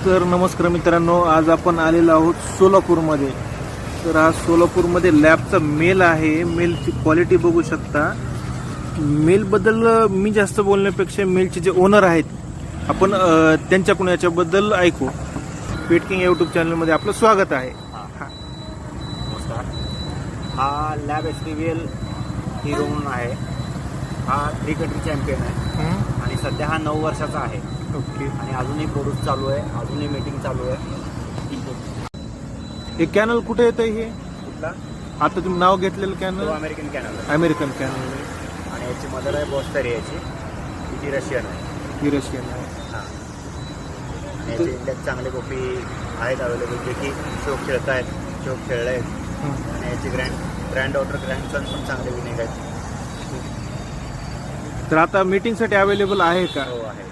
तर नमस्कार मित्रांनो, आज आपण आलेलो आहोत सोलापूरमध्ये. तर हा सोलापूरमध्ये लॅबचा मेल आहे. मेलची क्वालिटी बघू शकता. मेलबद्दल मी जास्त बोलण्यापेक्षा मेलचे जे ओनर आहेत आपण त्यांच्याकडून याच्याबद्दल ऐकू. पेटकिंग यूट्यूब चॅनलमध्ये आपलं स्वागत आहे. नमस्कार. हा लॅब HPVL हिरो म्हणून आहे. हा 3 कंट्री चॅम्पियन आहे आणि सध्या हा 9 वर्षाचा आहे. ओके. आणि अजूनही प्रोड्यूस चालू आहे, अजूनही मीटिंग चालू आहे. हे कॅनल कुठे येतं? हे कुठला? आता तुम्ही नाव घेतलेलं तो कॅनल अमेरिकन कॅनल आहे अमेरिकन कॅनल आणि याची मदर आहे बॉस्टरी याची. ती रशियन आहे. ही रशियन आहे. हां. आणि याचे इंडियात चांगले कॉपी आहेत अवेलेबल, जे की शोक खेळत आहेत, शोक खेळले आहेत. आणि याचे ग्रँड डॉटर ग्रँडसन पण चांगले विनिंग आहेत. तर आता मीटिंगसाठी अवेलेबल आहे का? हो आहे.